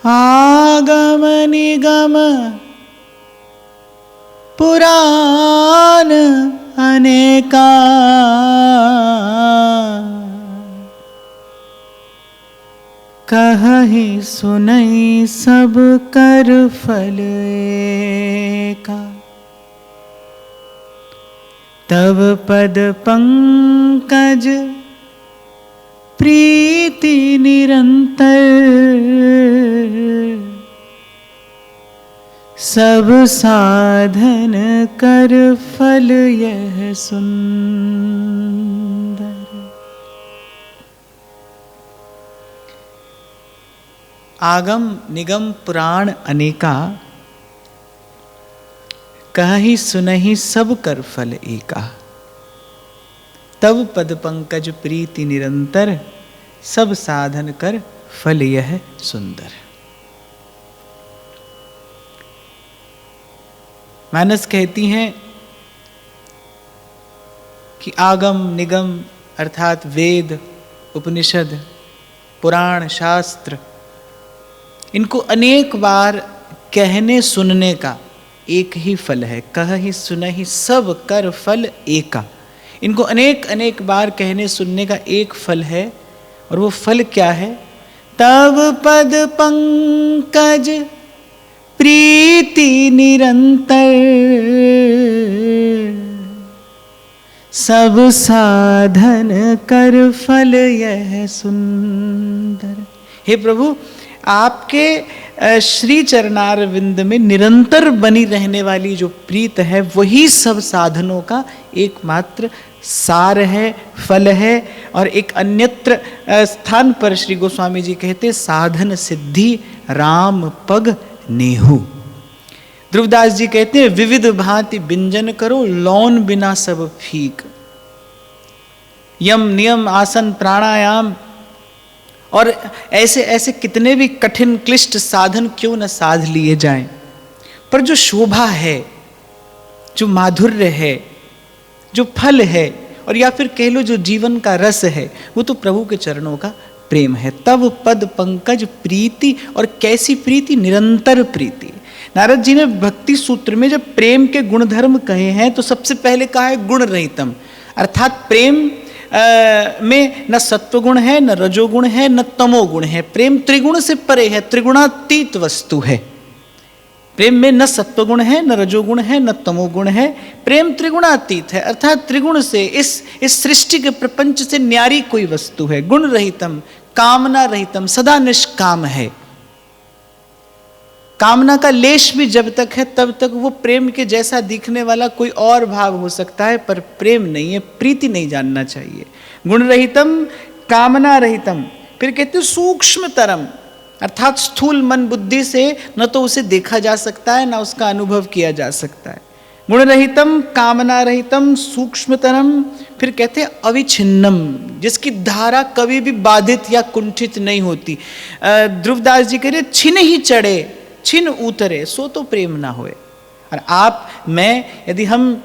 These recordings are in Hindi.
आगम निगम पुराण अनेका, कहहि सुनई सब कर फल एका। तब पद पंकज प्रीति निरंतर, सब साधन कर फल यह सुंदर। आगम निगम पुराण अनेका, कहहि सुनहि सब कर फल एका। तब पद पंकज प्रीति निरंतर, सब साधन कर फल यह सुंदर। मानस कहती हैं कि आगम निगम अर्थात वेद, उपनिषद, पुराण, शास्त्र, इनको अनेक बार कहने सुनने का एक ही फल है। कहहि सुनहि सब कर फल एका। इनको अनेक अनेक बार कहने सुनने का एक फल है, और वो फल क्या है? तब पद पंकज प्रीति निरंतर, सब साधन कर फल यह सुंदर। हे प्रभु, आपके श्री चरणारविंद में निरंतर बनी रहने वाली जो प्रीत है, वही सब साधनों का एकमात्र सार है, फल है। और एक अन्यत्र स्थान पर श्री गोस्वामी जी कहते, साधन सिद्धि राम पग नेहु। ध्रुवदास जी कहते हैं, विविध भांति व्यंजन करो, लौन बिना सब फीक। यम नियम आसन प्राणायाम और ऐसे ऐसे कितने भी कठिन क्लिष्ट साधन क्यों न साध लिए जाएं, पर जो शोभा है, जो माधुर्य है, जो फल है, और या फिर कह लो जो जीवन का रस है, वो तो प्रभु के चरणों का प्रेम है। तब पद पंकज प्रीति, और कैसी प्रीति? निरंतर प्रीति। नारद जी ने भक्ति सूत्र में जब प्रेम के गुणधर्म कहे हैं, तो सबसे पहले कहा है गुण रहितम, अर्थात प्रेम में न सत्वगुण है, न रजोगुण है, न तमोगुण है। प्रेम त्रिगुण से परे है, त्रिगुणातीत वस्तु है। प्रेम में न सत्वगुण है, न रजोगुण है, न तमोगुण है। प्रेम त्रिगुणातीत है, अर्थात त्रिगुण से, इस सृष्टि के प्रपंच से न्यारी कोई वस्तु है। गुण रहितम, कामना रहितम, सदा निष्काम है। कामना का लेश भी जब तक है, तब तक वो प्रेम के जैसा दिखने वाला कोई और भाव हो सकता है, पर प्रेम नहीं है, प्रीति नहीं जानना चाहिए। गुण रहितम, कामना रहितम। फिर कहते सूक्ष्मतरम, अर्थात स्थूल मन बुद्धि से न तो उसे देखा जा सकता है, ना उसका अनुभव किया जा सकता है। गुण रहितम, कामना रहितम, सूक्ष्मतरम। फिर कहते हैं अविच्छिन्नम, जिसकी धारा कभी भी बाधित या कुंठित नहीं होती। ध्रुवदास जी कह रहे, छिन ही चढ़े छिन उतरे, सो तो प्रेम ना होए। और आप मैं यदि हम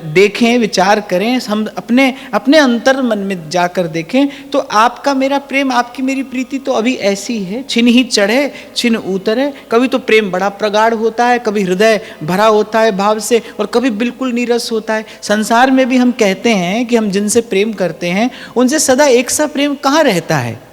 देखें, विचार करें, हम अपने अपने अंतर मन में जाकर देखें, तो आपका मेरा प्रेम, आपकी मेरी प्रीति तो अभी ऐसी है, छिन ही चढ़े छिन उतरे। कभी तो प्रेम बड़ा प्रगाढ़ होता है, कभी हृदय भरा होता है भाव से, और कभी बिल्कुल नीरस होता है। संसार में भी हम कहते हैं कि हम जिनसे प्रेम करते हैं, उनसे सदा एक सा प्रेम कहाँ रहता है?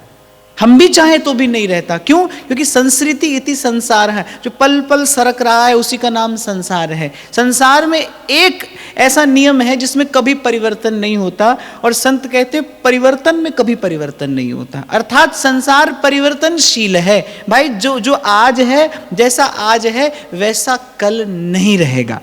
हम भी चाहें तो भी नहीं रहता। क्यों? क्योंकि संस्कृति इति संसार है, जो पल पल सरक रहा है, उसी का नाम संसार है। संसार में एक ऐसा नियम है जिसमें कभी परिवर्तन नहीं होता, और संत कहते हैं परिवर्तन में कभी परिवर्तन नहीं होता। अर्थात संसार परिवर्तनशील है भाई। जो आज है, जैसा आज है, वैसा कल नहीं रहेगा।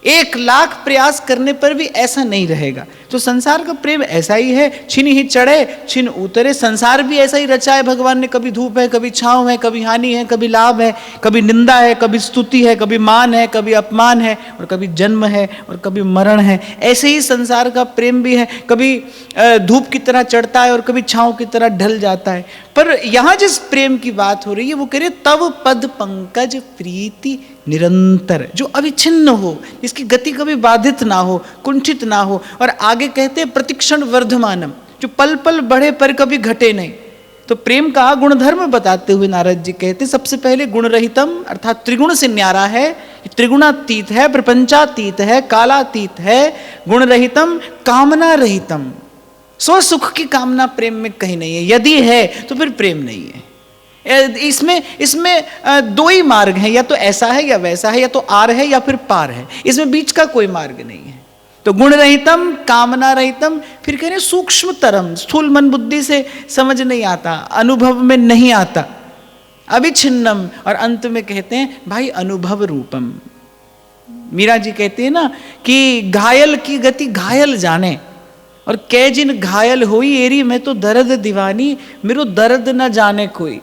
1,00,000 प्रयास करने पर भी ऐसा नहीं रहेगा। तो संसार का प्रेम ऐसा ही है, छिन ही चढ़े छिन उतरे। संसार भी ऐसा ही रचा है भगवान ने। कभी धूप है, कभी छांव है, कभी हानि है, कभी लाभ है, कभी निंदा है, कभी स्तुति है, कभी मान है, कभी अपमान है, और कभी जन्म है, और कभी मरण है। ऐसे ही संसार का प्रेम भी है, कभी धूप की तरह चढ़ता है और कभी छांव की तरह ढल जाता है। पर यहाँ जिस प्रेम की बात हो रही है, वो कह रहे तब पद पंकज प्रीति निरंतर, जो अविच्छिन्न हो, इसकी गति कभी बाधित ना हो, कुंठित ना हो। और आगे कहते हैं प्रतिक्षण वर्धमानम, जो पल पल बढ़े पर कभी घटे नहीं। तो प्रेम का गुणधर्म बताते हुए नारद जी कहते सबसे पहले गुण रहितम, अर्थात त्रिगुण से न्यारा है, त्रिगुणातीत है, प्रपंचातीत है, कालातीत है। गुण रहितम, कामना रहितम, स्व सुख की कामना प्रेम में कहीं नहीं है। यदि है तो फिर प्रेम नहीं है। इसमें दो ही मार्ग हैं, या तो ऐसा है या वैसा है, या तो आर है या फिर पार है, इसमें बीच का कोई मार्ग नहीं है। तो गुण रहितम, कामना रहितम, फिर कह रहे सूक्ष्म तरम, स्थूल मन बुद्धि से समझ नहीं आता, अनुभव में नहीं आता, अविच्छिन्नम, और अंत में कहते हैं भाई अनुभव रूपम। मीरा जी कहते हैं ना कि घायल की गति घायल जाने, और कै जिन घायल होई एरी में तो दर्द दीवानी, मेरो दर्द न जाने कोई।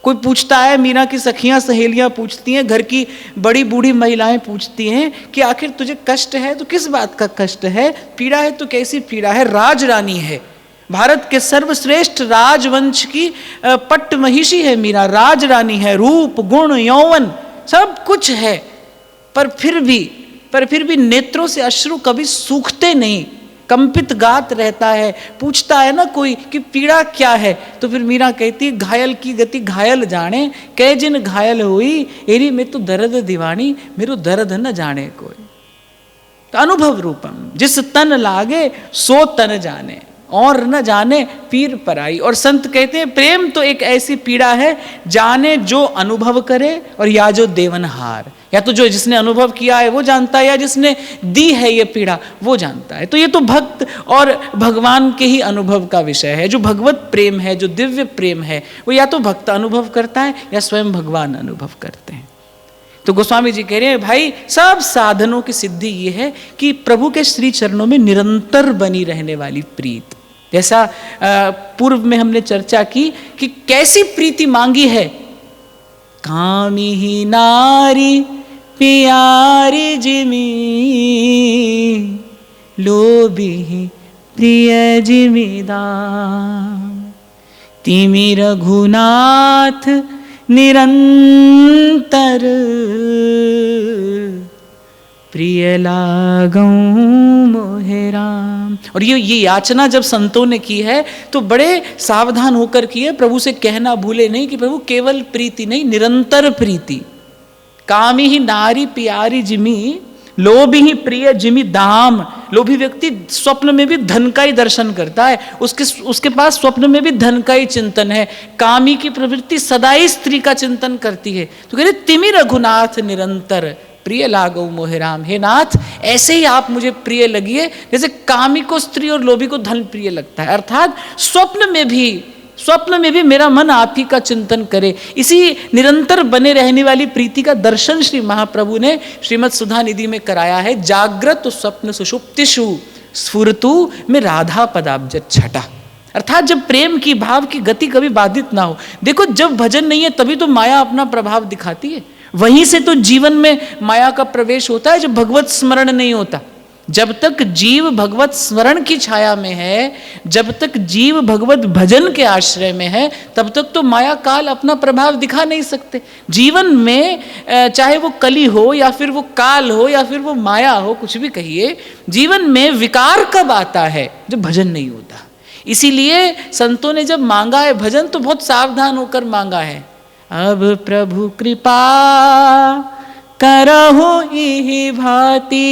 कोई पूछता है, मीरा की सखियां सहेलियां पूछती हैं, घर की बड़ी बूढ़ी महिलाएं पूछती हैं कि आखिर तुझे कष्ट है तो किस बात का कष्ट है, पीड़ा है तो कैसी पीड़ा है। राज रानी है, भारत के सर्वश्रेष्ठ राजवंश की पट्ट महिषी है मीरा, राज रानी है, रूप गुण यौवन सब कुछ है, पर फिर भी नेत्रों से अश्रु कभी सूखते नहीं, कंपित गात रहता है। पूछता है ना कोई कि पीड़ा क्या है, तो फिर मीरा कहती है घायल की गति घायल जाने, कै जिन घायल हुई एरी में तो दर्द दीवानी, मेरो दर्द न जाने कोई। तो अनुभव रूपम, जिस तन लागे सो तन जाने, और न जाने पीर पराई। और संत कहते हैं प्रेम तो एक ऐसी पीड़ा है, जाने जो अनुभव करे और या जो देवनहार, या तो जो जिसने अनुभव किया है वो जानता है, या जिसने दी है ये पीड़ा वो जानता है। तो ये तो भक्त और भगवान के ही अनुभव का विषय है। जो भगवत प्रेम है, जो दिव्य प्रेम है, वो या तो भक्त अनुभव करता है या स्वयं भगवान अनुभव करते हैं। तो गोस्वामी जी कह रहे हैं भाई सब साधनों की सिद्धि ये है कि प्रभु के श्री चरणों में निरंतर बनी रहने वाली प्रीत। जैसा पूर्व में हमने चर्चा की कि कैसी प्रीति मांगी है, कामी ही नारी प्यारी जिमी, लोभी ही प्रिय जिमीदाम, तिमि रघुनाथ निरंतर, प्रिय लागूं मोहे राम। और ये याचना जब संतों ने की है तो बड़े सावधान होकर की है, प्रभु से कहना भूले नहीं कि प्रभु केवल प्रीति नहीं, निरंतर प्रीति। कामी ही नारी प्यारी जिमी, लोभी ही प्रिय जिमी दाम। लोभी व्यक्ति स्वप्न में भी धन का ही दर्शन करता है, उसके पास स्वप्न में भी धन का ही चिंतन है। कामी की प्रवृत्ति सदा ही स्त्री का चिंतन करती है। तो कह रहे तिमि रघुनाथ निरंतर, प्रिय लागो मोहे राम। हे नाथ, ऐसे ही आप मुझे प्रिय लगिए जैसे कामी को स्त्री और लोभी को धन प्रिय लगता है। अर्थात स्वप्न में भी मेरा मन आप ही का चिंतन करे। इसी निरंतर बने रहने वाली प्रीति का दर्शन श्री महाप्रभु ने श्रीमद् सुधा निधि में कराया है। जागृत स्वप्न सुषुप्तिषु स्फुरतु में राधा पदाब्ज छटा। अर्थात जब प्रेम की भाव की गति कभी बाधित ना हो। देखो जब भजन नहीं है तभी तो माया अपना प्रभाव दिखाती है, वहीं से तो जीवन में माया का प्रवेश होता है जब भगवत स्मरण नहीं होता। जब तक जीव भगवत स्मरण की छाया में है, जब तक जीव भगवत भजन के आश्रय में है, तब तक तो माया काल अपना प्रभाव दिखा नहीं सकते। जीवन में चाहे वो कली हो या फिर वो काल हो या फिर वो माया हो, कुछ भी कहिए, जीवन में विकार कब आता है? जब भजन नहीं होता। इसीलिए संतों ने जब मांगा है भजन तो बहुत सावधान होकर मांगा है। अब प्रभु कृपा करहु इहि भांति,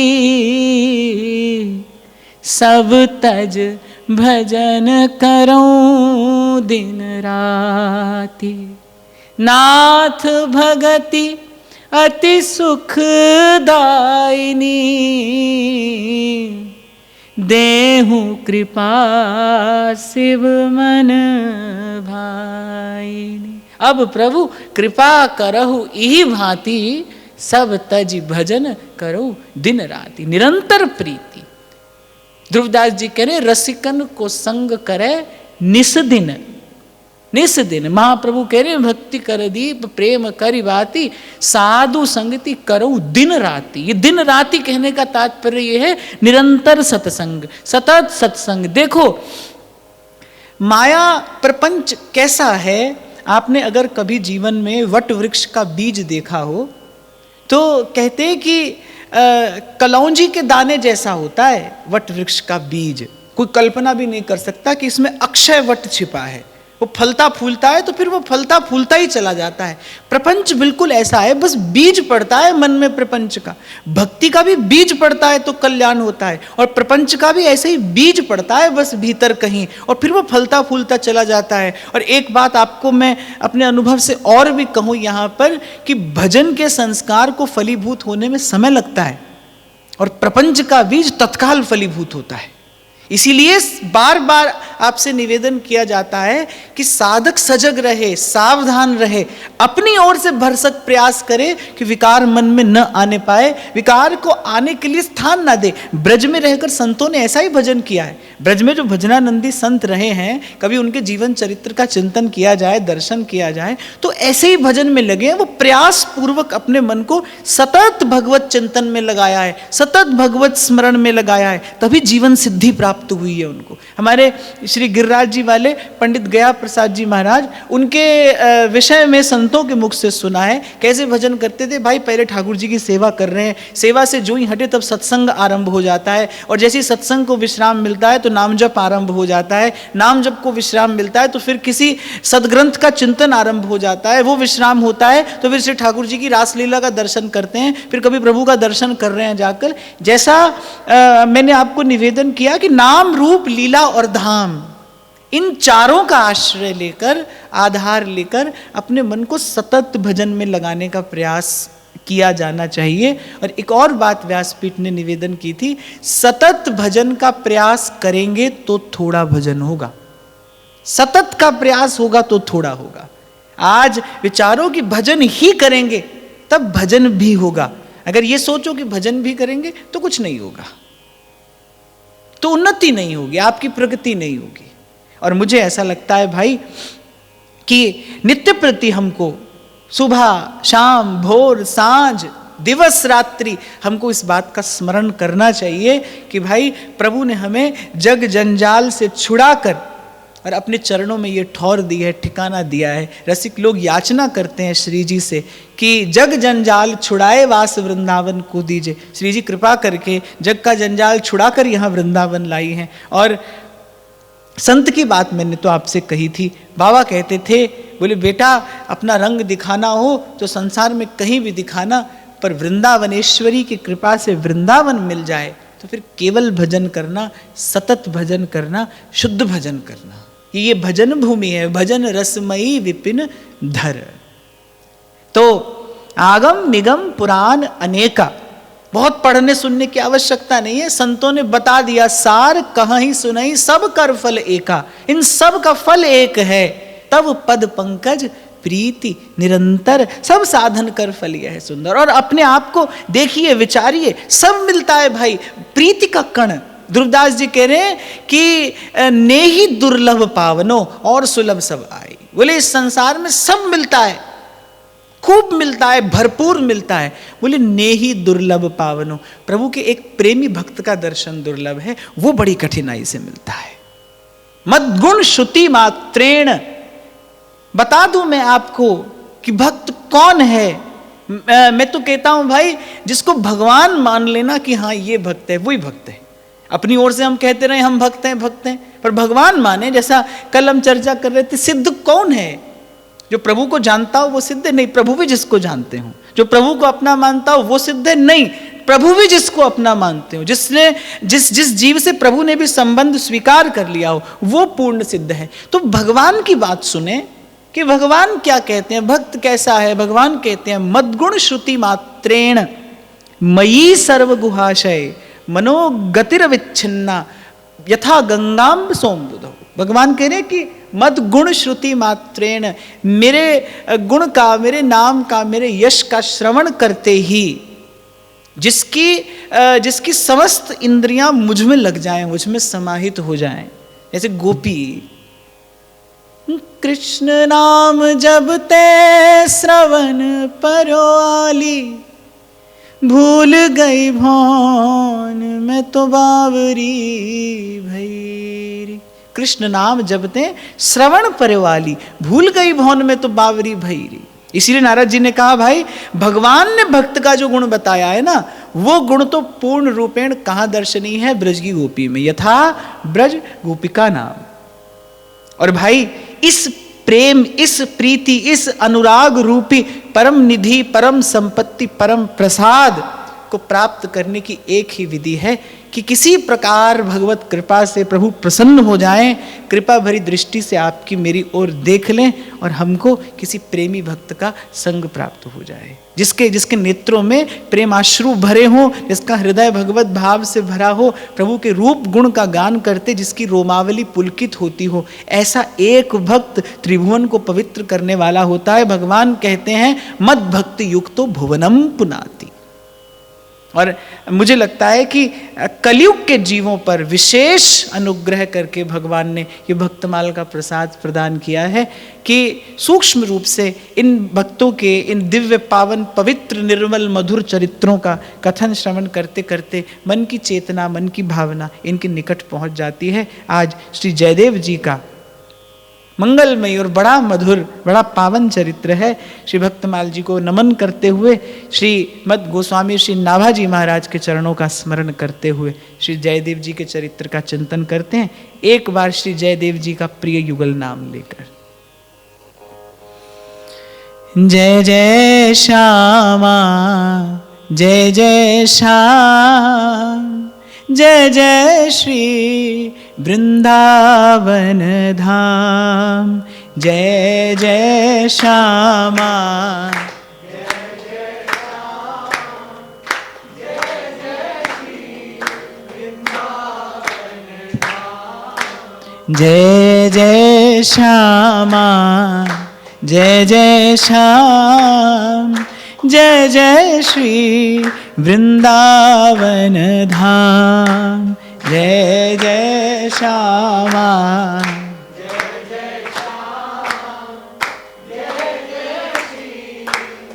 सब तज भजन करऊं दिन राति। नाथ भगति अति सुखदायिनी, देहु कृपा शिव मन भाइनी। अब प्रभु कृपा करहु इहि भांति, सब तज भजन करो दिन राति। निरंतर प्रीति। ध्रुवदास जी कह रहे रसिकन को संग करे निस दिन। निस दिन महाप्रभु कह रहे भक्ति कर दीप प्रेम करि बाती, साधु संगति करो दिन राति। ये दिन राति कहने का तात्पर्य ये है निरंतर सत्संग, सतत सत्संग। देखो माया प्रपंच कैसा है, आपने अगर कभी जीवन में वट वृक्ष का बीज देखा हो तो कहते हैं कि कलौंजी के दाने जैसा होता है वट वृक्ष का बीज। कोई कल्पना भी नहीं कर सकता कि इसमें अक्षय वट छिपा है। वो फलता फूलता है तो फिर वो फलता फूलता ही चला जाता है। प्रपंच बिल्कुल ऐसा है, बस बीज पड़ता है मन में प्रपंच का। भक्ति का भी बीज पड़ता है तो कल्याण होता है, और प्रपंच का भी ऐसे ही बीज पड़ता है बस भीतर कहीं, और फिर वो फलता फूलता चला जाता है। और एक बात आपको मैं अपने अनुभव से और भी कहूँ यहाँ पर, कि भजन के संस्कार को फलीभूत होने में समय लगता है, और प्रपंच का बीज तत्काल फलीभूत होता है। इसीलिए बार बार आपसे निवेदन किया जाता है कि साधक सजग रहे, सावधान रहे, अपनी ओर से भरसक प्रयास करे कि विकार मन में न आने पाए, विकार को आने के लिए स्थान ना दे। ब्रज में रहकर संतों ने ऐसा ही भजन किया है। ब्रज में जो भजनानंदी संत रहे हैं, कभी उनके जीवन चरित्र का चिंतन किया जाए, दर्शन किया जाए, तो ऐसे ही भजन में लगे हैं। वो प्रयास पूर्वक अपने मन को सतत भगवत चिंतन में लगाया है, सतत भगवत स्मरण में लगाया है, तभी जीवन सिद्धि प्राप्त हुई है उनको। हमारे श्री गिरिराज जी वाले पंडित गया प्रसाद जी महाराज, उनके विषय में संतों के मुख से सुना है कैसे भजन करते थे। भाई पहले ठाकुर जी की सेवा कर रहे हैं, सेवा से जो ही हटे तब सत्संग आरंभ हो जाता है, और जैसे ही सत्संग को विश्राम मिलता है तो नाम जप आरंभ हो जाता है, नाम जप को विश्राम मिलता है तो फिर किसी सदग्रंथ का चिंतन आरंभ हो जाता है, वो विश्राम होता है तो फिर श्री ठाकुर जी की रासलीला का दर्शन करते हैं, फिर कभी प्रभु का दर्शन कर रहे हैं जाकर। जैसा मैंने आपको निवेदन किया कि नाम रूप लीला और धाम, इन चारों का आश्रय लेकर, आधार लेकर अपने मन को सतत भजन में लगाने का प्रयास किया जाना चाहिए। और एक और बात व्यासपीठ ने निवेदन की थी, सतत भजन का प्रयास करेंगे तो थोड़ा भजन होगा, सतत का प्रयास होगा तो थोड़ा होगा। आज विचारो कि भजन ही करेंगे तब भजन भी होगा, अगर ये सोचो कि भजन भी करेंगे तो कुछ नहीं होगा, तो उन्नति नहीं होगी, आपकी प्रगति नहीं होगी। और मुझे ऐसा लगता है भाई कि नित्य प्रति हमको सुबह शाम भोर सांझ दिवस रात्रि हमको इस बात का स्मरण करना चाहिए कि भाई प्रभु ने हमें जग जंजाल से छुड़ाकर और अपने चरणों में ये ठौर दी है, ठिकाना दिया है। रसिक लोग याचना करते हैं श्री जी से कि जग जंजाल छुड़ाए वास वृंदावन को दीजिए। श्री जी कृपा करके जग का जंजाल छुड़ाकर यहाँ वृंदावन लाई हैं। और संत की बात मैंने तो आपसे कही थी, बाबा कहते थे, बोले बेटा अपना रंग दिखाना हो तो संसार में कहीं भी दिखाना, पर वृंदावनेश्वरी की कृपा से वृंदावन मिल जाए तो फिर केवल भजन करना, सतत भजन करना, शुद्ध भजन करना, ये भजन भूमि है, भजन रसमयी विपिन धर। तो आगम निगम पुराण अनेका, बहुत पढ़ने सुनने की आवश्यकता नहीं है, संतों ने बता दिया सार, कहाँ ही सुनाई सब कर फल एका, इन सब का फल एक है, तब पद पंकज प्रीति निरंतर, सब साधन कर फल यह है सुंदर। और अपने आप को देखिए, विचारिए, सब मिलता है भाई, प्रीति का कण। ध्रुवदास जी कह रहे हैं कि नेही दुर्लभ पावनो और सुलभ सब आई। बोले इस संसार में सब मिलता है, खूब मिलता है, भरपूर मिलता है। बोले नेही दुर्लभ पावनो, प्रभु के एक प्रेमी भक्त का दर्शन दुर्लभ है, वो बड़ी कठिनाई से मिलता है। मद्गुण श्रुति मात्रेण, बता दूं मैं आपको कि भक्त कौन है। मैं तो कहता हूं भाई, जिसको भगवान मान लेना कि हाँ ये भक्त है, वही भक्त है। अपनी ओर से हम कहते रहे हम भक्त हैं भक्त हैं, पर भगवान माने। जैसा कल हम चर्चा कर रहे थे, सिद्ध कौन है? जो प्रभु को जानता हो वो सिद्ध है? नहीं, प्रभु भी जिसको जानते हो। जो प्रभु को अपना मानता हो वो सिद्ध है? नहीं, प्रभु भी जिसको अपना मानते हो, जिसने जिस जीव से प्रभु ने भी संबंध स्वीकार कर लिया हो, वो पूर्ण सिद्ध है। तो भगवान की बात सुने कि भगवान क्या कहते हैं, भक्त कैसा है। भगवान कहते हैं मद्गुण श्रुति मात्रेण मयि सर्व गुहाशय मनोगतिरविच्छिन्ना यथा गंगाम्ब सोमबुधौ। भगवान कह रहे हैं कि मद गुण श्रुति मात्रेण, मेरे गुण का, मेरे नाम का, मेरे यश का श्रवण करते ही जिसकी समस्त इंद्रियां मुझ में लग जाएं, मुझ में समाहित हो जाएं। जैसे गोपी कृष्ण नाम जब ते श्रवण परो आली, भूल गई भौन मैं तो बावरी भैरी। कृष्ण नाम जपते श्रवण परवाली, भूल गई भौन में तो बावरी भैरी। इसीलिए नारद जी ने कहा भाई भगवान ने भक्त का जो गुण बताया है ना, वो गुण तो पूर्ण रूपेण कहाँ दर्शनीय है? ब्रज की गोपी में, यथा ब्रज गोपिका नाम। और भाई इस प्रेम, इस प्रीति, इस अनुराग रूपी परम निधि, परम संपत्ति, परम प्रसाद को प्राप्त करने की एक ही विधि है कि किसी प्रकार भगवत कृपा से प्रभु प्रसन्न हो जाएं, कृपा भरी दृष्टि से आपकी मेरी ओर देख लें और हमको किसी प्रेमी भक्त का संग प्राप्त हो जाए, जिसके नेत्रों में प्रेमाश्रु भरे हों, जिसका हृदय भगवत भाव से भरा हो, प्रभु के रूप गुण का गान करते जिसकी रोमावली पुलकित होती हो। ऐसा एक भक्त त्रिभुवन को पवित्र करने वाला होता है। भगवान कहते हैं मद भक्ति युक्तो भुवनम पुनाति। और मुझे लगता है कि कलयुग के जीवों पर विशेष अनुग्रह करके भगवान ने ये भक्तमाल का प्रसाद प्रदान किया है कि सूक्ष्म रूप से इन भक्तों के, इन दिव्य पावन पवित्र निर्मल मधुर चरित्रों का कथन श्रवण करते करते मन की चेतना, मन की भावना इनके निकट पहुंच जाती है। आज श्री जयदेव जी का मंगलमय और बड़ा मधुर, बड़ा पावन चरित्र है। श्री भक्तमाल जी को नमन करते हुए, श्री मद गोस्वामी श्री नाभाजी महाराज के चरणों का स्मरण करते हुए श्री जयदेव जी के चरित्र का चिंतन करते हैं। एक बार श्री जयदेव जी का प्रिय युगल नाम लेकर। जय जय श्यामा जय जय श्याम, जय जय श्री वृंदावन धाम, जय जय श्यामा जय जय श्याम, जय जय श्री वृंदावन धाम, जय जय श्यामा जय जय श्याम, जय जय श्री वृंदावन धाम, जय जय श्यामा जय जय श्याम, जय जय श्री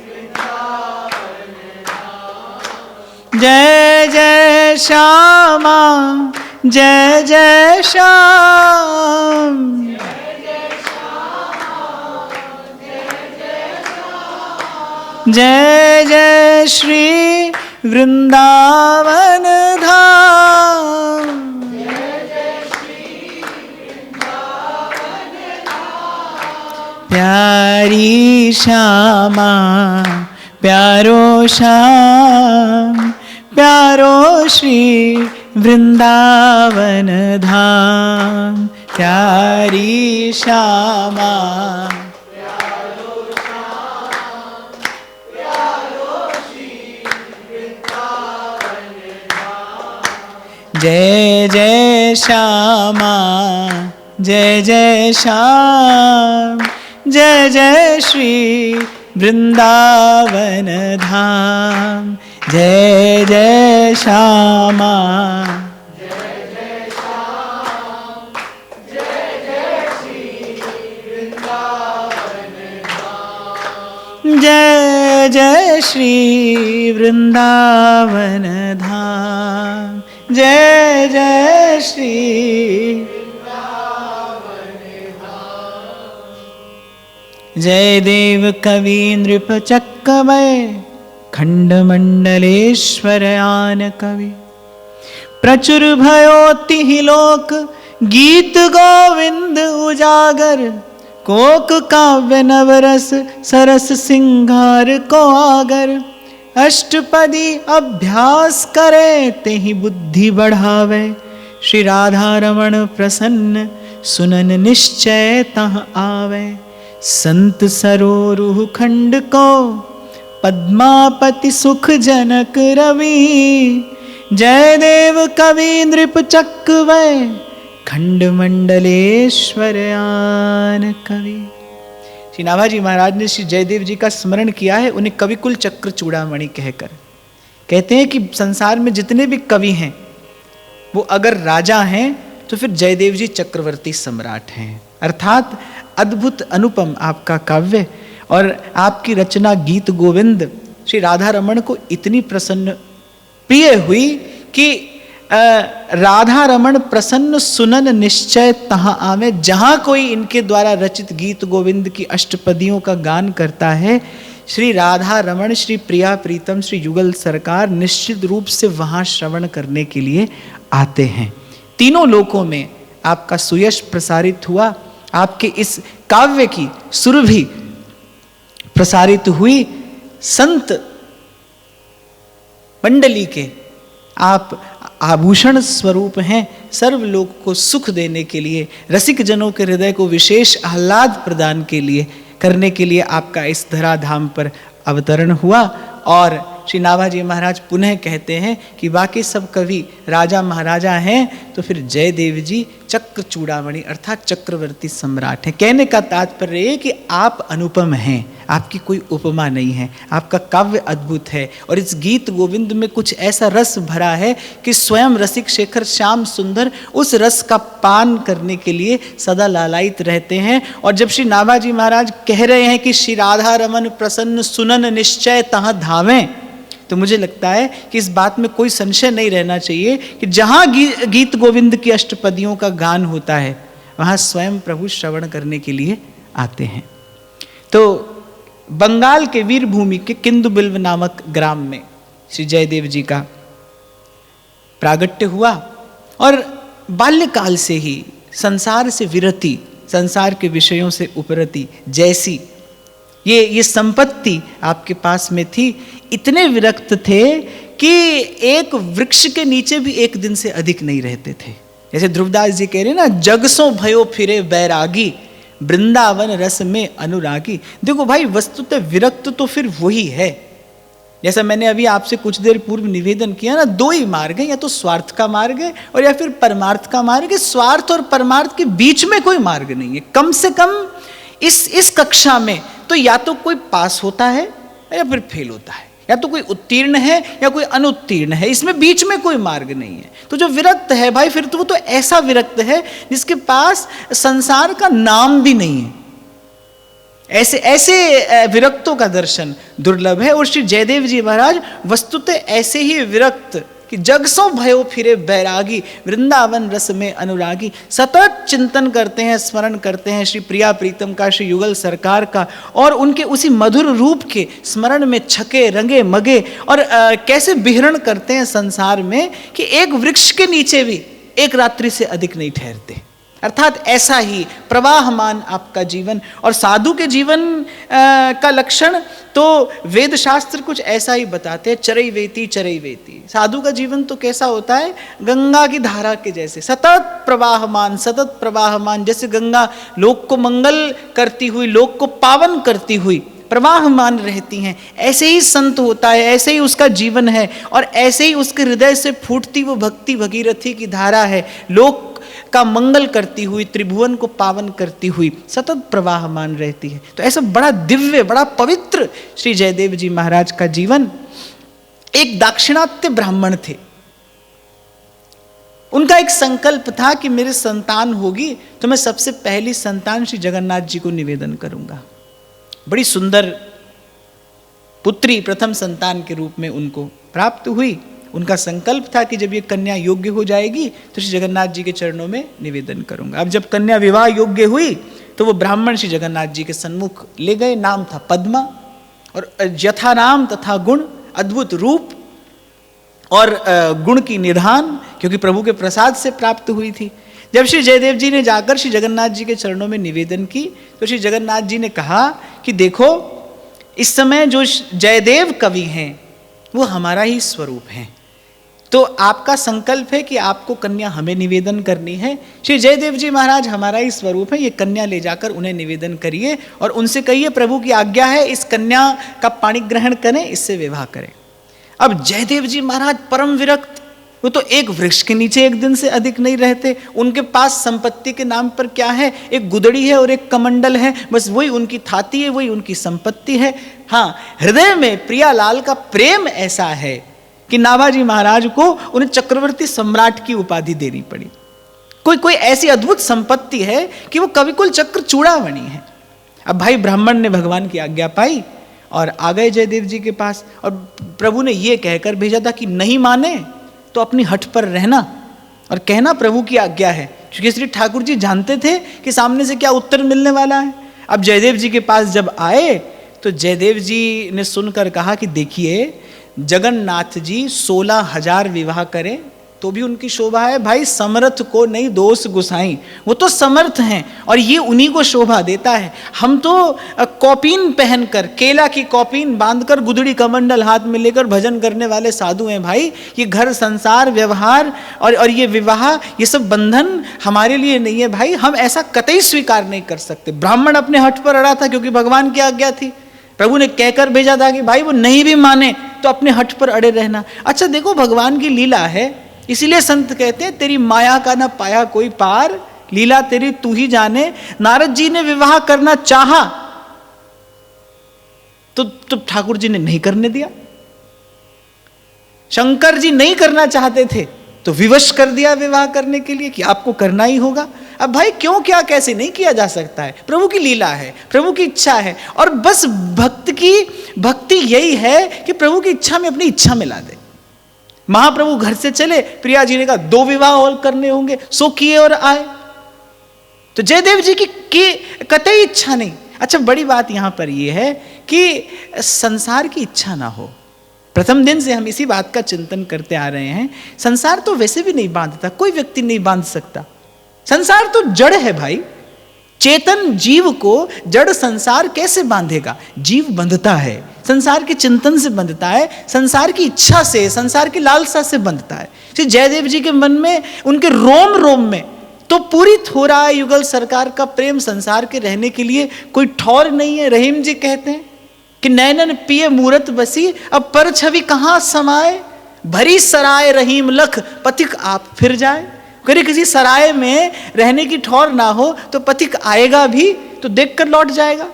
वृंदावन धाम, जय जय श्यामा जय जय श्याम, जय जय श्री वृंदावन धाम, जय जय श्री वृंदावन धाम, प्यारी श्यामा प्यारो श्याम, प्यारो श्री वृंदावन धाम, प्यारी श्यामा जय जय श्यामा जय जय श्याम, जय जय श्री वृंदावन धाम, जय जय श्यामा जय जय श्याम, जय जय श्री वृंदावन धाम, जय जय श्री वृंदावन धाम, जय जय श्री वृंदावन धाम। जय देव कवि नृप चक्रवय खंडमंडलेश्वर आन कवि, प्रचुर भयोति हि लोक गीत गोविंद उजागर, कोक काव्य नवरस सरस सिंगार को आगर, अष्टपदी अभ्यास करे तेहि बुद्धि बढ़ावे, श्री राधा रमण प्रसन्न सुनन निश्चय तह आवे, संत सरोरुह खंड को पद्मापति सुख जनक रवि, जय देव कवि नृप चक्रवय खंड मंडलेश्वर आन कवि। श्री नाभाजी महाराज ने श्री जयदेव जी का स्मरण किया है, उन्हें कविकुल चक्र चूड़ामणि कहकर। कहते हैं कि संसार में जितने भी कवि हैं वो अगर राजा हैं तो फिर जयदेव जी चक्रवर्ती सम्राट हैं। अर्थात अद्भुत अनुपम आपका काव्य और आपकी रचना गीत गोविंद श्री राधा रमण को इतनी प्रसन्न प्रिय हुई कि राधा रमण प्रसन्न सुनन निश्चय तहाँ आवे। जहाँ कोई इनके द्वारा रचित गीत गोविंद की अष्टपदियों का गान करता है, श्री राधा रमण, श्री प्रिया प्रीतम, श्री युगल सरकार निश्चित रूप से वहाँ श्रवण करने के लिए आते हैं। तीनों लोकों में आपका सुयश प्रसारित हुआ। आपके इस काव्य की सुरभि प्रसारित हुई, संत मंडली के आप आभूषण स्वरूप हैं, सर्वलोक को सुख देने के लिए, रसिक जनों के हृदय को विशेष आह्लाद प्रदान करने के लिए आपका इस धराधाम पर अवतरण हुआ। और श्री नाभाजी महाराज पुनः कहते हैं कि बाकी सब कवि राजा महाराजा हैं, तो फिर जयदेव जी चक्र चूड़ामणि अर्थात चक्रवर्ती सम्राट हैं। कहने का तात्पर्य है कि आप अनुपम हैं, आपकी कोई उपमा नहीं है, आपका काव्य अद्भुत है। और इस गीत गोविंद में कुछ ऐसा रस भरा है कि स्वयं रसिक शेखर श्याम सुंदर उस रस का पान करने के लिए सदा लालायित रहते हैं। और जब श्री नाभाजी महाराज कह रहे हैं कि श्री राधा रमन प्रसन्न सुनन निश्चय तहाँ धावें, तो मुझे लगता है कि इस बात में कोई संशय नहीं रहना चाहिए कि जहाँ गीत गोविंद की अष्टपदियों का गान होता है, वहाँ स्वयं प्रभु श्रवण करने के लिए आते हैं। तो बंगाल के वीरभूमि के किंदुबिल्व नामक ग्राम में श्री जयदेव जी का प्रागट्य हुआ और बाल्यकाल से ही संसार से विरति, संसार के विषयों से उपरति जैसी ये संपत्ति आपके पास में थी। इतने विरक्त थे कि एक वृक्ष के नीचे भी एक दिन से अधिक नहीं रहते थे। जैसे ध्रुवदास जी कह रहे हैं ना, जग सो भयो फिरे बैरागी, वृंदावन रस में अनुरागी। देखो भाई, वस्तुतः विरक्त तो फिर वही है। जैसा मैंने अभी आपसे कुछ देर पूर्व निवेदन किया ना, दो ही मार्ग है, या तो स्वार्थ का मार्ग है और या फिर परमार्थ का मार्ग है। स्वार्थ और परमार्थ के बीच में कोई मार्ग नहीं है। कम से कम इस कक्षा में तो या तो कोई पास होता है या फिर फेल होता है, या तो कोई उत्तीर्ण है या कोई अनुत्तीर्ण है, इसमें बीच में कोई मार्ग नहीं है। तो जो विरक्त है भाई, फिर तो वो तो ऐसा विरक्त है जिसके पास संसार का नाम भी नहीं है। ऐसे विरक्तों का दर्शन दुर्लभ है। और श्री जयदेव जी महाराज वस्तुतः ऐसे ही विरक्त कि जग सो भयो फिरे बैरागी, वृंदावन रस में अनुरागी, सतत चिंतन करते हैं, स्मरण करते हैं श्री प्रिया प्रीतम का, श्री युगल सरकार का, और उनके उसी मधुर रूप के स्मरण में छके रंगे मगे। और कैसे विहरण करते हैं संसार में कि एक वृक्ष के नीचे भी एक रात्रि से अधिक नहीं ठहरते। अर्थात ऐसा ही प्रवाहमान आपका जीवन। और साधु के जीवन का लक्षण तो वेद शास्त्र कुछ ऐसा ही बताते हैं, चरई वेती चरई वेती। साधु का जीवन तो कैसा होता है, गंगा की धारा के जैसे सतत प्रवाहमान, जैसे गंगा लोक को मंगल करती हुई, लोक को पावन करती हुई प्रवाहमान रहती हैं। ऐसे ही संत होता है, ऐसे ही उसका जीवन है, और ऐसे ही उसके हृदय से फूटती वो भक्ति भगीरथी की धारा है, लोक का मंगल करती हुई, त्रिभुवन को पावन करती हुई सतत प्रवाहमान रहती है। तो ऐसा बड़ा दिव्य, बड़ा पवित्र श्री जयदेव जी महाराज का जीवन। एक दाक्षिणात्य ब्राह्मण थे, उनका एक संकल्प था कि मेरे संतान होगी तो मैं सबसे पहली संतान श्री जगन्नाथ जी को निवेदन करूंगा। बड़ी सुंदर पुत्री प्रथम संतान के रूप में उनको प्राप्त हुई। उनका संकल्प था कि जब ये कन्या योग्य हो जाएगी तो श्री जगन्नाथ जी के चरणों में निवेदन करूंगा। अब जब कन्या विवाह योग्य हुई तो वो ब्राह्मण श्री जगन्नाथ जी के सन्मुख ले गए। नाम था पद्मा, और यथा नाम तथा गुण, अद्भुत रूप और गुण की निधान, क्योंकि प्रभु के प्रसाद से प्राप्त हुई थी। जब श्री जयदेव जी ने जाकर श्री जगन्नाथ जी के चरणों में निवेदन की तो श्री जगन्नाथ जी ने कहा कि देखो, इस समय जो जयदेव कवि हैं वो हमारा ही स्वरूप है, तो आपका संकल्प है कि आपको कन्या हमें निवेदन करनी है। श्री जयदेव जी महाराज हमारा ही स्वरूप है, ये कन्या ले जाकर उन्हें निवेदन करिए और उनसे कहिए प्रभु की आज्ञा है इस कन्या का पाणी ग्रहण करें, इससे विवाह करें। अब जयदेव जी महाराज परम विरक्त, वो तो एक वृक्ष के नीचे एक दिन से अधिक नहीं रहते। उनके पास संपत्ति के नाम पर क्या है, एक गुदड़ी है और एक कमंडल है, बस वही उनकी थाती है, वही उनकी संपत्ति है। हाँ, हृदय में प्रियालाल का प्रेम ऐसा है कि नाभाजी महाराज को उन्हें चक्रवर्ती सम्राट की उपाधि देनी पड़ी। कोई ऐसी अद्भुत संपत्ति है कि वो कविकुल चक्र चूड़ामणि है। अब भाई ब्राह्मण ने भगवान की आज्ञा पाई और आ गए जयदेव जी के पास, और प्रभु ने ये कहकर भेजा था कि नहीं माने तो अपनी हठ पर रहना और कहना प्रभु की आज्ञा है, क्योंकि श्री ठाकुर जी जानते थे कि सामने से क्या उत्तर मिलने वाला है। अब जयदेव जी के पास जब आए तो जयदेव जी ने सुनकर कहा कि देखिए, जगन्नाथ जी 16,000 विवाह करें तो भी उनकी शोभा है। भाई समर्थ को नहीं दोष गुसाई, वो तो समर्थ हैं और ये उन्हीं को शोभा देता है। हम तो कौपीन पहनकर, केला की कौपीन बांधकर, गुदड़ी कमंडल हाथ में लेकर भजन करने वाले साधु हैं भाई। ये घर संसार व्यवहार और ये विवाह, ये सब बंधन हमारे लिए नहीं है भाई। हम ऐसा कतई स्वीकार नहीं कर सकते। ब्राह्मण अपने हठ पर अड़ा था क्योंकि भगवान की आज्ञा थी, प्रभु ने कहकर भेजा था कि भाई वो नहीं भी माने तो अपने हठ पर अड़े रहना। अच्छा देखो, भगवान की लीला है, इसीलिए संत कहते हैं तेरी माया का ना पाया कोई पार, लीला तेरी तू ही जाने। नारद जी ने विवाह करना चाहा तो ठाकुर जी ने नहीं करने दिया। शंकर जी नहीं करना चाहते थे तो विवश कर दिया विवाह करने के लिए कि आपको करना ही होगा। अब भाई क्यों, क्या, कैसे नहीं किया जा सकता है। प्रभु की लीला है, प्रभु की इच्छा है, और बस भक्ति यही है कि प्रभु की इच्छा में अपनी इच्छा मिला दे। महाप्रभु घर से चले, प्रिया जी ने कहा 2 विवाह और करने होंगे, सो किए और आए। तो जयदेव जी की कतई इच्छा नहीं। अच्छा बड़ी बात यहां पर यह है कि संसार की इच्छा ना हो। प्रथम दिन से हम इसी बात का चिंतन करते आ रहे हैं। संसार तो वैसे भी नहीं बांधता, कोई व्यक्ति नहीं बांध सकता। संसार तो जड़ है भाई। चेतन जीव को जड़ संसार कैसे बांधेगा? जीव बंधता है, संसार के चिंतन से बंधता है, संसार की इच्छा से, संसार की लालसा से बंधता है। जयदेव जी के मन में, उनके रोम रोम में तो पूरित हो रहा है युगल सरकार का प्रेम। संसार के रहने के लिए कोई ठौर नहीं है। रहीम जी कहते हैं कि नैनन पिए मूरत बसी, अब पर छवि कहां समाए, भरी सराय रहीम लख पथिक आप फिर जाए। अगर किसी सराय में रहने की ठौर ना हो तो पथिक आएगा भी तो देखकर लौट जाएगा।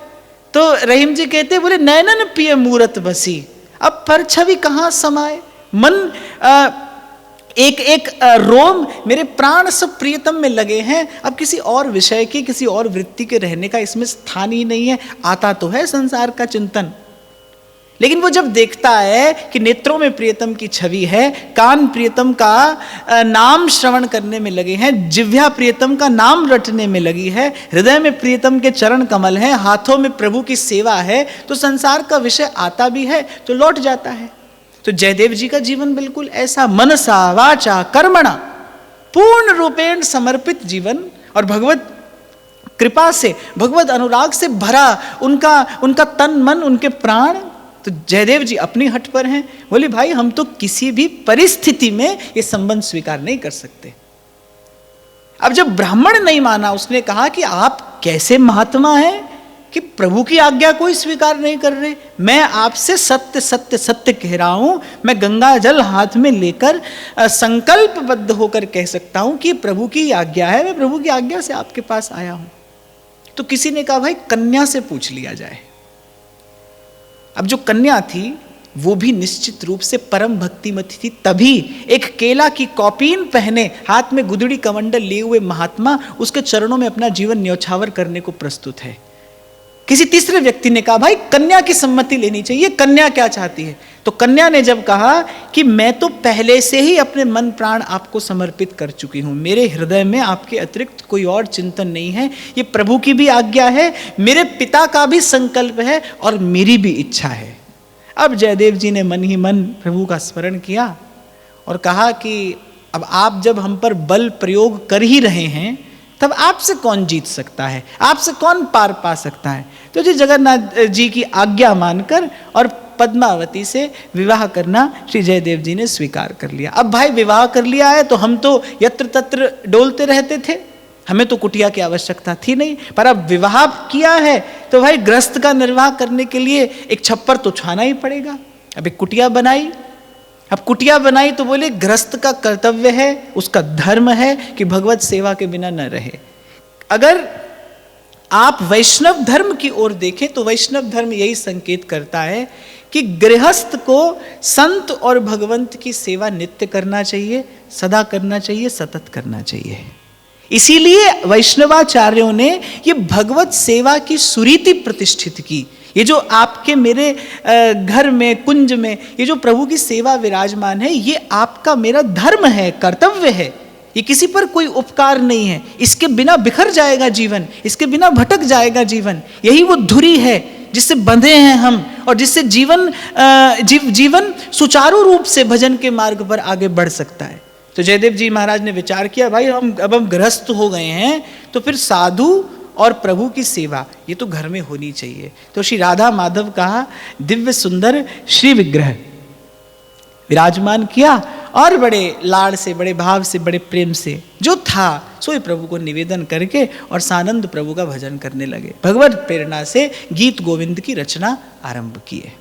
तो रहीम जी कहते बोले नैनन पिए मूरत बसी, अब पर छवि कहां समाए। मन एक एक रोम, मेरे प्राण सब प्रियतम में लगे हैं। अब किसी और विषय की, किसी और वृत्ति के रहने का इसमें स्थान ही नहीं है। आता तो है संसार का चिंतन, लेकिन वो जब देखता है कि नेत्रों में प्रियतम की छवि है, कान प्रियतम का नाम श्रवण करने में लगे हैं, जिह्वा प्रियतम का नाम रटने में लगी है, हृदय में प्रियतम के चरण कमल हैं, हाथों में प्रभु की सेवा है, तो संसार का विषय आता भी है तो लौट जाता है। तो जयदेव जी का जीवन बिल्कुल ऐसा मनसा वाचा कर्मणा पूर्ण रूपेण समर्पित जीवन, और भगवत कृपा से, भगवत अनुराग से भरा उनका तन मन, उनके प्राण। तो जयदेव जी अपनी हट पर हैं। बोले भाई हम तो किसी भी परिस्थिति में ये संबंध स्वीकार नहीं कर सकते। अब जब ब्राह्मण नहीं माना, उसने कहा कि आप कैसे महात्मा हैं कि प्रभु की आज्ञा कोई स्वीकार नहीं कर रहे। मैं आपसे सत्य सत्य सत्य कह रहा हूं, मैं गंगा जल हाथ में लेकर संकल्पबद्ध होकर कह सकता हूं कि प्रभु की आज्ञा है, मैं प्रभु की आज्ञा से आपके पास आया हूं। तो किसी ने कहा भाई कन्या से पूछ लिया जाए। अब जो कन्या थी वो भी निश्चित रूप से परम भक्तिमती थी, तभी एक केला की कौपीन पहने, हाथ में गुदड़ी कमंडल लिए हुए महात्मा उसके चरणों में अपना जीवन न्यौछावर करने को प्रस्तुत है। किसी तीसरे व्यक्ति ने कहा भाई कन्या की सम्मति लेनी चाहिए, कन्या क्या चाहती है? तो कन्या ने जब कहा कि मैं तो पहले से ही अपने मन प्राण आपको समर्पित कर चुकी हूं, मेरे हृदय में आपके अतिरिक्त कोई और चिंतन नहीं है, ये प्रभु की भी आज्ञा है, मेरे पिता का भी संकल्प है और मेरी भी इच्छा है। अब जयदेव जी ने मन ही मन प्रभु का स्मरण किया और कहा कि अब आप जब हम पर बल प्रयोग कर ही रहे हैं, तब आपसे कौन जीत सकता है, आपसे कौन पार पा सकता है? तो जी जगन्नाथ जी की आज्ञा मानकर और पद्मावती से विवाह करना श्री जयदेव जी ने स्वीकार कर लिया। अब भाई विवाह कर लिया है तो हम तो यत्र तत्र डोलते रहते थे, हमें तो कुटिया की आवश्यकता थी नहीं, पर अब विवाह किया है तो भाई गृहस्थ का निर्वाह करने के लिए एक छप्पर तो छाना ही पड़ेगा। अब एक कुटिया बनाई, अब कुटिया बनाई तो बोले गृहस्थ का कर्तव्य है, उसका धर्म है कि भगवत सेवा के बिना न रहे। अगर आप वैष्णव धर्म की ओर देखें तो वैष्णव धर्म यही संकेत करता है कि गृहस्थ को संत और भगवंत की सेवा नित्य करना चाहिए, सदा करना चाहिए, सतत करना चाहिए। इसीलिए वैष्णवाचार्यों ने ये भगवत सेवा की सुरीति प्रतिष्ठित की। ये जो आपके मेरे घर में, कुंज में ये जो प्रभु की सेवा विराजमान है, ये आपका मेरा धर्म है, कर्तव्य है, ये किसी पर कोई उपकार नहीं है। इसके बिना बिखर जाएगा जीवन, इसके बिना भटक जाएगा जीवन। यही वो धुरी है जिससे बंधे हैं हम और जिससे जीवन सुचारू रूप से भजन के मार्ग पर आगे बढ़ सकता है। तो जयदेव जी महाराज ने विचार किया, भाई अब हम गृहस्थ हो गए हैं, तो फिर साधु और प्रभु की सेवा ये तो घर में होनी चाहिए। तो श्री राधा माधव का दिव्य सुंदर श्री विग्रह विराजमान किया और बड़े लाड़ से, बड़े भाव से, बड़े प्रेम से जो था सोई प्रभु को निवेदन करके और सानंद प्रभु का भजन करने लगे। भगवत प्रेरणा से गीत गोविंद की रचना आरंभ किए।